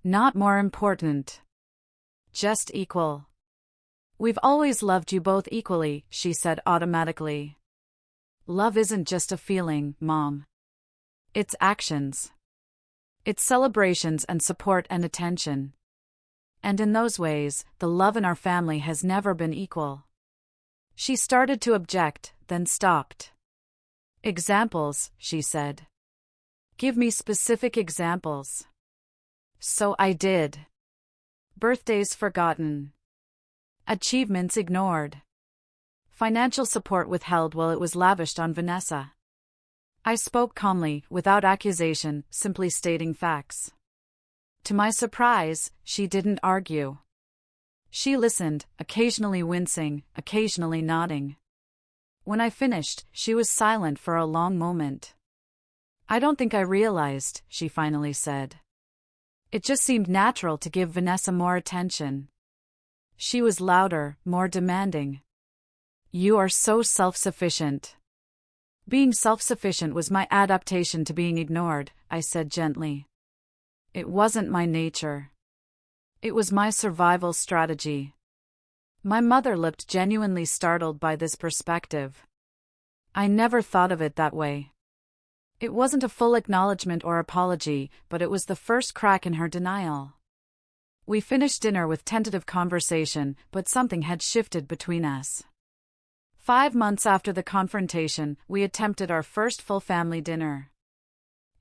Not more important. Just equal. We've always loved you both equally, she said automatically. Love isn't just a feeling, Mom. It's actions. It's celebrations and support and attention. And in those ways, the love in our family has never been equal. She started to object, then stopped. Examples, she said. Give me specific examples. So I did. Birthdays forgotten. Achievements ignored. Financial support withheld while it was lavished on Vanessa. I spoke calmly, without accusation, simply stating facts. To my surprise, she didn't argue. She listened, occasionally wincing, occasionally nodding. When I finished, she was silent for a long moment. I don't think I realized, she finally said. It just seemed natural to give Vanessa more attention. She was louder, more demanding. You are so self-sufficient. Being self-sufficient was my adaptation to being ignored, I said gently. It wasn't my nature. It was my survival strategy. My mother looked genuinely startled by this perspective. I never thought of it that way. It wasn't a full acknowledgement or apology, but it was the first crack in her denial. We finished dinner with tentative conversation, but something had shifted between us. 5 months after the confrontation, we attempted our first full family dinner.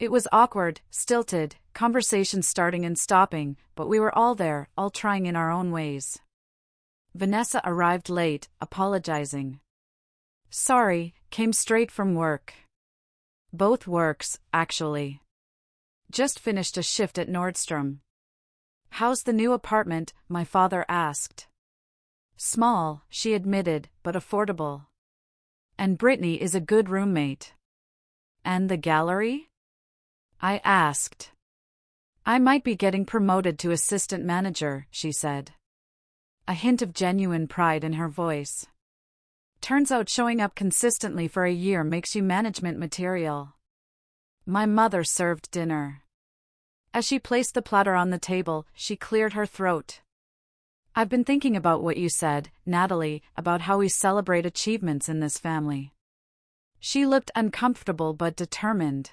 It was awkward, stilted, conversations starting and stopping, but we were all there, all trying in our own ways. Vanessa arrived late, apologizing. Sorry, came straight from work. Both works, actually. Just finished a shift at Nordstrom. How's the new apartment? My father asked. Small, she admitted, but affordable. And Brittany is a good roommate. And the gallery? I asked. I might be getting promoted to assistant manager, she said. A hint of genuine pride in her voice. Turns out showing up consistently for a year makes you management material. My mother served dinner. As she placed the platter on the table, she cleared her throat. I've been thinking about what you said, Natalie, about how we celebrate achievements in this family. She looked uncomfortable but determined.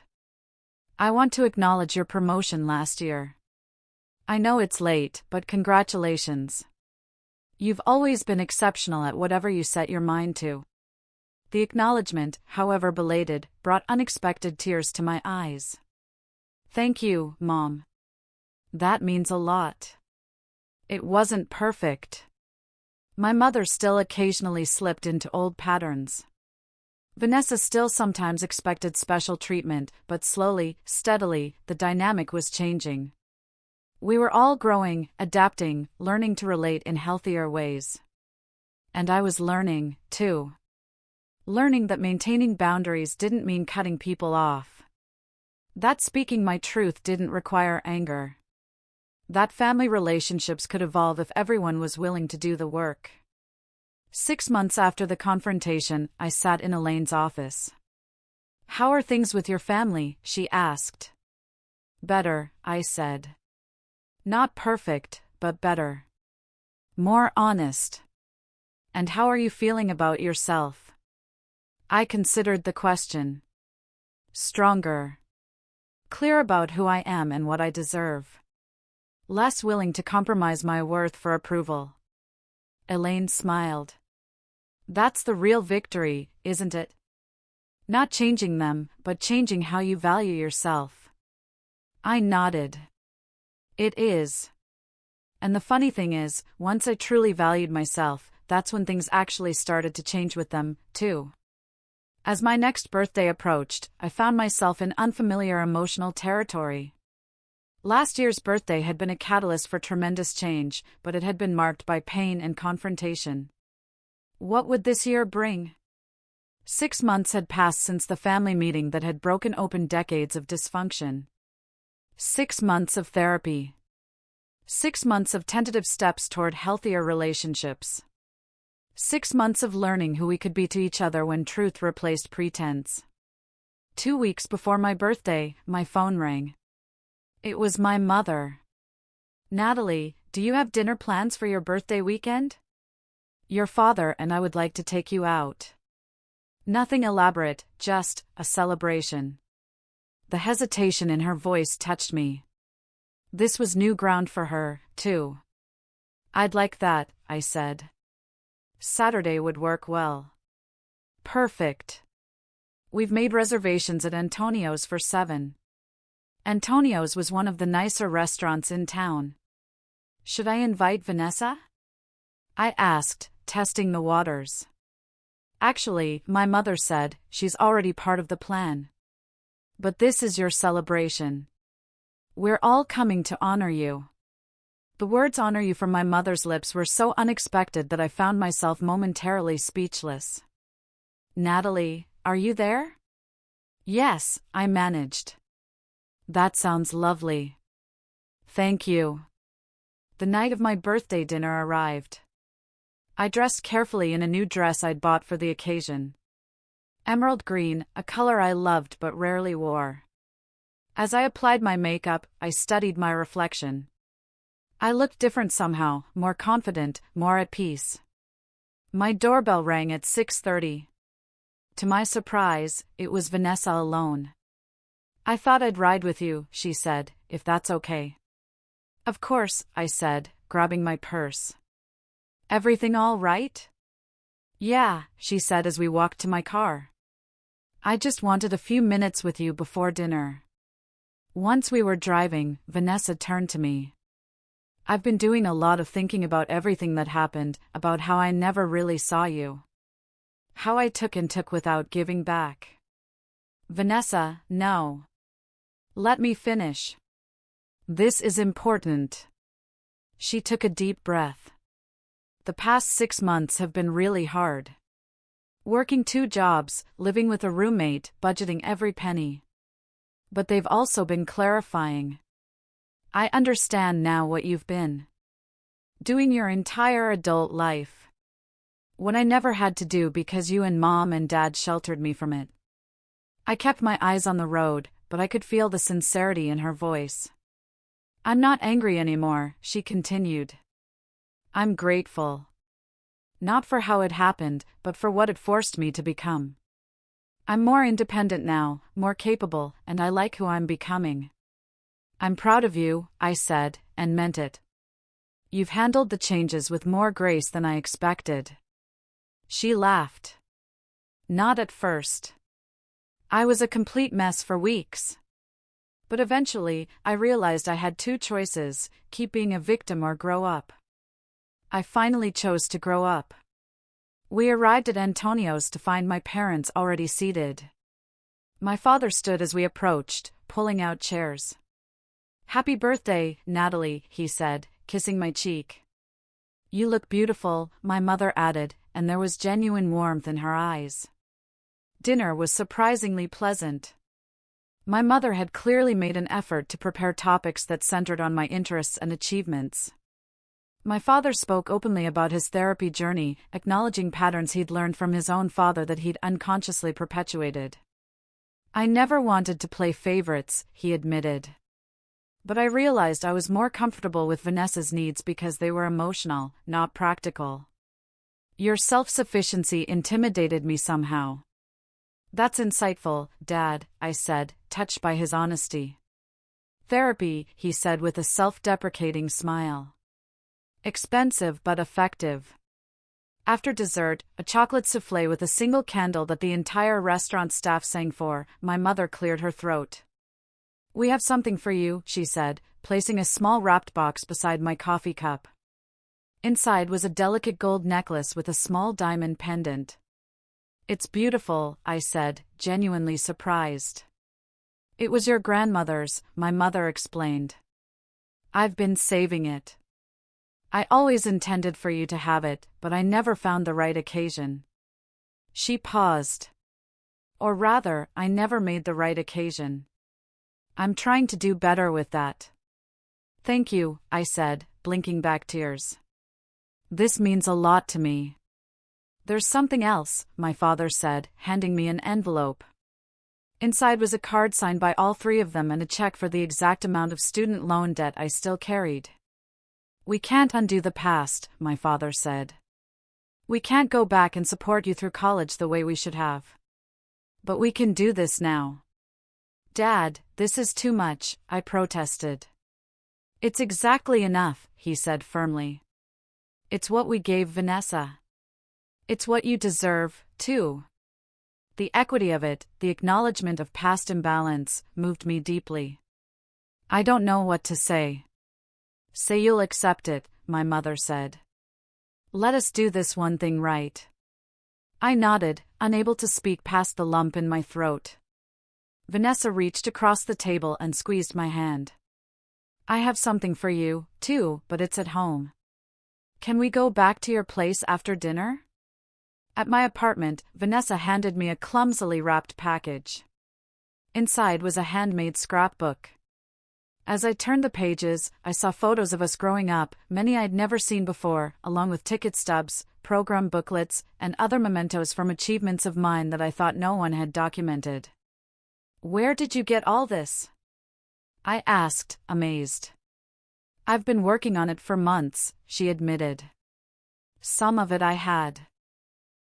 I want to acknowledge your promotion last year. I know it's late, but congratulations. You've always been exceptional at whatever you set your mind to. The acknowledgement, however belated, brought unexpected tears to my eyes. Thank you, Mom. That means a lot. It wasn't perfect. My mother still occasionally slipped into old patterns. Vanessa still sometimes expected special treatment, but slowly, steadily, the dynamic was changing. We were all growing, adapting, learning to relate in healthier ways. And I was learning, too. Learning that maintaining boundaries didn't mean cutting people off. That speaking my truth didn't require anger. That family relationships could evolve if everyone was willing to do the work. 6 months after the confrontation, I sat in Elaine's office. How are things with your family? She asked. Better, I said. Not perfect, but better. More honest. And how are you feeling about yourself? I considered the question. Stronger. Clear about who I am and what I deserve. Less willing to compromise my worth for approval. Elaine smiled. That's the real victory, isn't it? Not changing them, but changing how you value yourself. I nodded. It is. And the funny thing is, once I truly valued myself, that's when things actually started to change with them, too. As my next birthday approached, I found myself in unfamiliar emotional territory. Last year's birthday had been a catalyst for tremendous change, but it had been marked by pain and confrontation. What would this year bring? 6 months had passed since the family meeting that had broken open decades of dysfunction. 6 months of therapy. 6 months of tentative steps toward healthier relationships. 6 months of learning who we could be to each other when truth replaced pretense. 2 weeks before my birthday, my phone rang. It was my mother. Natalie, do you have dinner plans for your birthday weekend? Your father and I would like to take you out. Nothing elaborate, just a celebration. The hesitation in her voice touched me. This was new ground for her, too. I'd like that, I said. Saturday would work well. Perfect. We've made reservations at Antonio's for 7. Antonio's was one of the nicer restaurants in town. Should I invite Vanessa? I asked, testing the waters. Actually, my mother said, she's already part of the plan. But this is your celebration. We're all coming to honor you. The words honor you from my mother's lips were so unexpected that I found myself momentarily speechless. Natalie, are you there? Yes, I managed. That sounds lovely. Thank you. The night of my birthday dinner arrived. I dressed carefully in a new dress I'd bought for the occasion. Emerald green, a color I loved but rarely wore. As I applied my makeup, I studied my reflection. I looked different somehow, more confident, more at peace. My doorbell rang at 6:30. To my surprise, it was Vanessa alone. I thought I'd ride with you, she said, if that's okay. Of course, I said, grabbing my purse. Everything all right? Yeah, she said as we walked to my car. I just wanted a few minutes with you before dinner. Once we were driving, Vanessa turned to me. I've been doing a lot of thinking about everything that happened, about how I never really saw you. How I took and took without giving back. Vanessa, no. Let me finish. This is important. She took a deep breath. The past 6 months have been really hard. Working 2 jobs, living with a roommate, budgeting every penny. But they've also been clarifying. I understand now what you've been doing your entire adult life. What I never had to do because you and Mom and Dad sheltered me from it. I kept my eyes on the road, but I could feel the sincerity in her voice. I'm not angry anymore, she continued. I'm grateful. Not for how it happened, but for what it forced me to become. I'm more independent now, more capable, and I like who I'm becoming. I'm proud of you, I said, and meant it. You've handled the changes with more grace than I expected. She laughed. Not at first. I was a complete mess for weeks. But eventually, I realized I had 2 choices, keep being a victim or grow up. I finally chose to grow up. We arrived at Antonio's to find my parents already seated. My father stood as we approached, pulling out chairs. Happy birthday, Natalie, he said, kissing my cheek. You look beautiful, my mother added, and there was genuine warmth in her eyes. Dinner was surprisingly pleasant. My mother had clearly made an effort to prepare topics that centered on my interests and achievements. My father spoke openly about his therapy journey, acknowledging patterns he'd learned from his own father that he'd unconsciously perpetuated. I never wanted to play favorites, he admitted. But I realized I was more comfortable with Vanessa's needs because they were emotional, not practical. Your self-sufficiency intimidated me somehow. That's insightful, Dad, I said, touched by his honesty. Therapy, he said with a self-deprecating smile. Expensive but effective. After dessert, a chocolate souffle with a single candle that the entire restaurant staff sang for, my mother cleared her throat. We have something for you, she said, placing a small wrapped box beside my coffee cup. Inside was a delicate gold necklace with a small diamond pendant. It's beautiful, I said, genuinely surprised. It was your grandmother's, my mother explained. I've been saving it. I always intended for you to have it, but I never found the right occasion. She paused. Or rather, I never made the right occasion. I'm trying to do better with that. Thank you, I said, blinking back tears. This means a lot to me. There's something else, my father said, handing me an envelope. Inside was a card signed by all three of them and a check for the exact amount of student loan debt I still carried. We can't undo the past, my father said. We can't go back and support you through college the way we should have. But we can do this now. Dad, this is too much, I protested. It's exactly enough, he said firmly. It's what we gave Vanessa. It's what you deserve, too. The equity of it, the acknowledgement of past imbalance, moved me deeply. I don't know what to say. Say you'll accept it, my mother said. Let us do this one thing right. I nodded, unable to speak past the lump in my throat. Vanessa reached across the table and squeezed my hand. I have something for you, too, but it's at home. Can we go back to your place after dinner? At my apartment, Vanessa handed me a clumsily wrapped package. Inside was a handmade scrapbook. As I turned the pages, I saw photos of us growing up, many I'd never seen before, along with ticket stubs, program booklets, and other mementos from achievements of mine that I thought no one had documented. Where did you get all this? I asked, amazed. I've been working on it for months, she admitted. Some of it I had.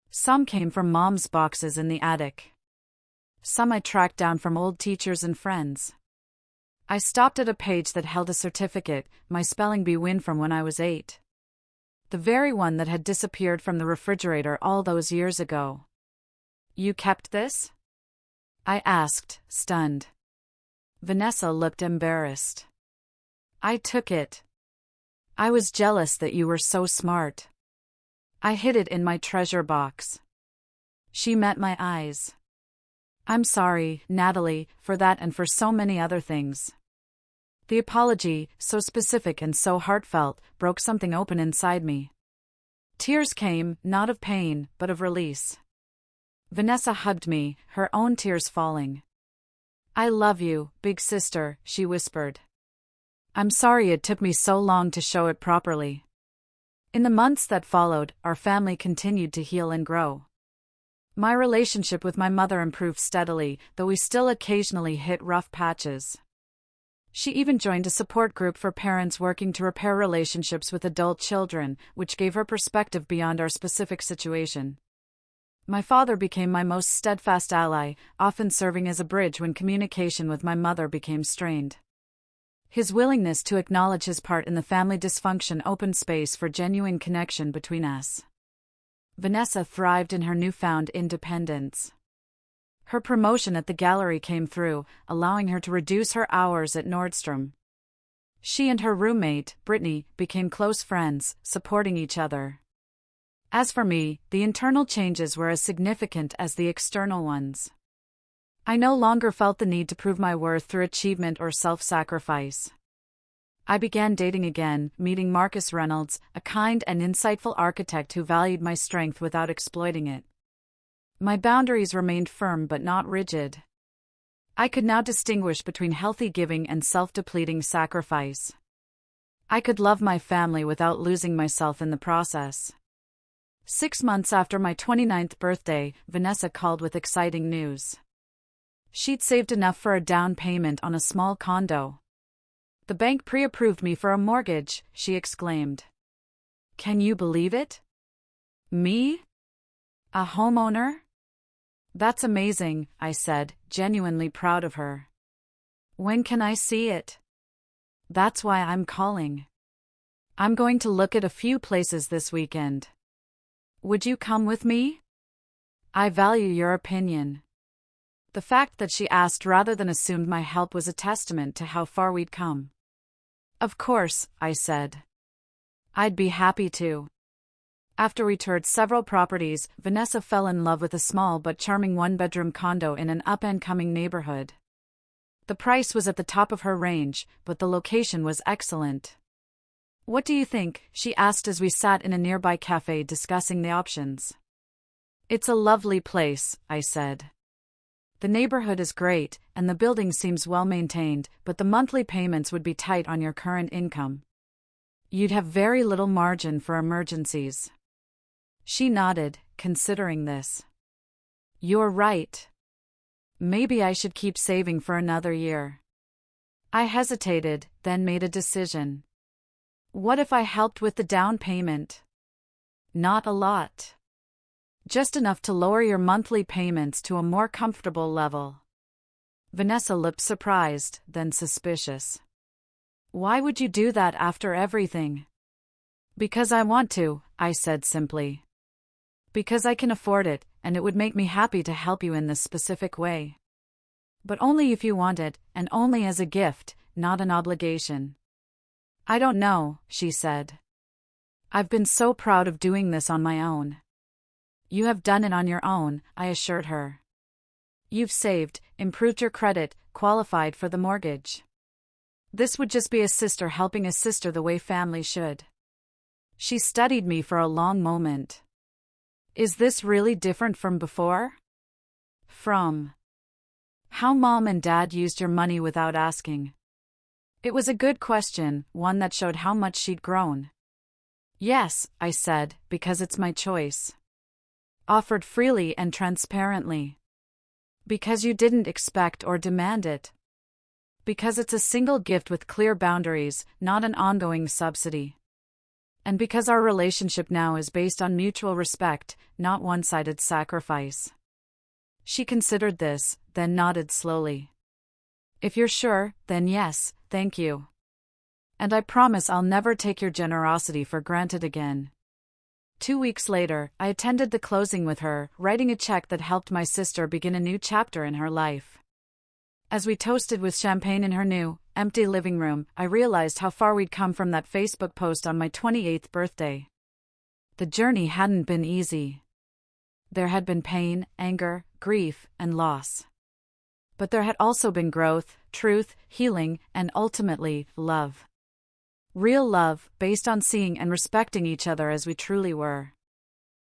Some came from Mom's boxes in the attic. Some I tracked down from old teachers and friends. I stopped at a page that held a certificate, my spelling bee win from when I was 8. The very one that had disappeared from the refrigerator all those years ago. You kept this? I asked, stunned. Vanessa looked embarrassed. I took it. I was jealous that you were so smart. I hid it in my treasure box. She met my eyes. I'm sorry, Natalie, for that and for so many other things. The apology, so specific and so heartfelt, broke something open inside me. Tears came, not of pain, but of release. Vanessa hugged me, her own tears falling. I love you, big sister, she whispered. I'm sorry it took me so long to show it properly. In the months that followed, our family continued to heal and grow. My relationship with my mother improved steadily, though we still occasionally hit rough patches. She even joined a support group for parents working to repair relationships with adult children, which gave her perspective beyond our specific situation. My father became my most steadfast ally, often serving as a bridge when communication with my mother became strained. His willingness to acknowledge his part in the family dysfunction opened space for genuine connection between us. Vanessa thrived in her newfound independence. Her promotion at the gallery came through, allowing her to reduce her hours at Nordstrom. She and her roommate, Brittany, became close friends, supporting each other. As for me, the internal changes were as significant as the external ones. I no longer felt the need to prove my worth through achievement or self-sacrifice. I began dating again, meeting Marcus Reynolds, a kind and insightful architect who valued my strength without exploiting it. My boundaries remained firm but not rigid. I could now distinguish between healthy giving and self-depleting sacrifice. I could love my family without losing myself in the process. 6 months after my 29th birthday, Vanessa called with exciting news. She'd saved enough for a down payment on a small condo. The bank pre-approved me for a mortgage, she exclaimed. Can you believe it? Me? A homeowner? That's amazing, I said, genuinely proud of her. When can I see it? That's why I'm calling. I'm going to look at a few places this weekend. Would you come with me? I value your opinion. The fact that she asked rather than assumed my help was a testament to how far we'd come. Of course, I said. I'd be happy to. After we toured several properties, Vanessa fell in love with a small but charming one-bedroom condo in an up-and-coming neighborhood. The price was at the top of her range, but the location was excellent. What do you think? She asked as we sat in a nearby cafe discussing the options. It's a lovely place, I said. The neighborhood is great, and the building seems well maintained, but the monthly payments would be tight on your current income. You'd have very little margin for emergencies. She nodded, considering this. You're right. Maybe I should keep saving for another year. I hesitated, then made a decision. What if I helped with the down payment? Not a lot. Just enough to lower your monthly payments to a more comfortable level. Vanessa looked surprised, then suspicious. Why would you do that after everything? Because I want to, I said simply. Because I can afford it, and it would make me happy to help you in this specific way. But only if you want it, and only as a gift, not an obligation. I don't know, she said. I've been so proud of doing this on my own. You have done it on your own, I assured her. You've saved, improved your credit, qualified for the mortgage. This would just be a sister helping a sister the way family should. She studied me for a long moment. Is this really different from before? From how Mom and Dad used your money without asking. It was a good question, one that showed how much she'd grown. Yes, I said, because it's my choice. Offered freely and transparently. Because you didn't expect or demand it. Because it's a single gift with clear boundaries, not an ongoing subsidy. And because our relationship now is based on mutual respect, not one-sided sacrifice. She considered this, then nodded slowly. If you're sure, then yes, thank you. And I promise I'll never take your generosity for granted again. 2 weeks later, I attended the closing with her, writing a check that helped my sister begin a new chapter in her life. As we toasted with champagne in her new, empty living room, I realized how far we'd come from that Facebook post on my 28th birthday. The journey hadn't been easy. There had been pain, anger, grief, and loss. But there had also been growth, truth, healing, and ultimately, love. Real love, based on seeing and respecting each other as we truly were.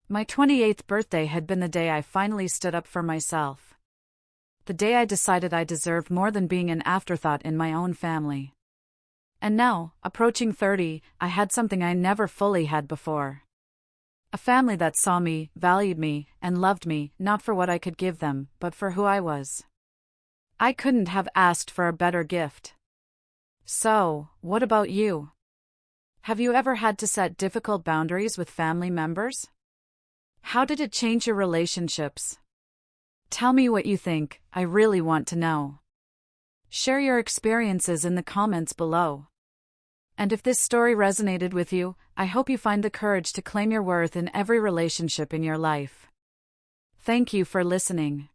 My 28th birthday had been the day I finally stood up for myself. The day I decided I deserved more than being an afterthought in my own family. And now, approaching 30, I had something I never fully had before. A family that saw me, valued me, and loved me, not for what I could give them, but for who I was. I couldn't have asked for a better gift. So, what about you? Have you ever had to set difficult boundaries with family members? How did it change your relationships? Tell me what you think, I really want to know. Share your experiences in the comments below. And if this story resonated with you, I hope you find the courage to claim your worth in every relationship in your life. Thank you for listening.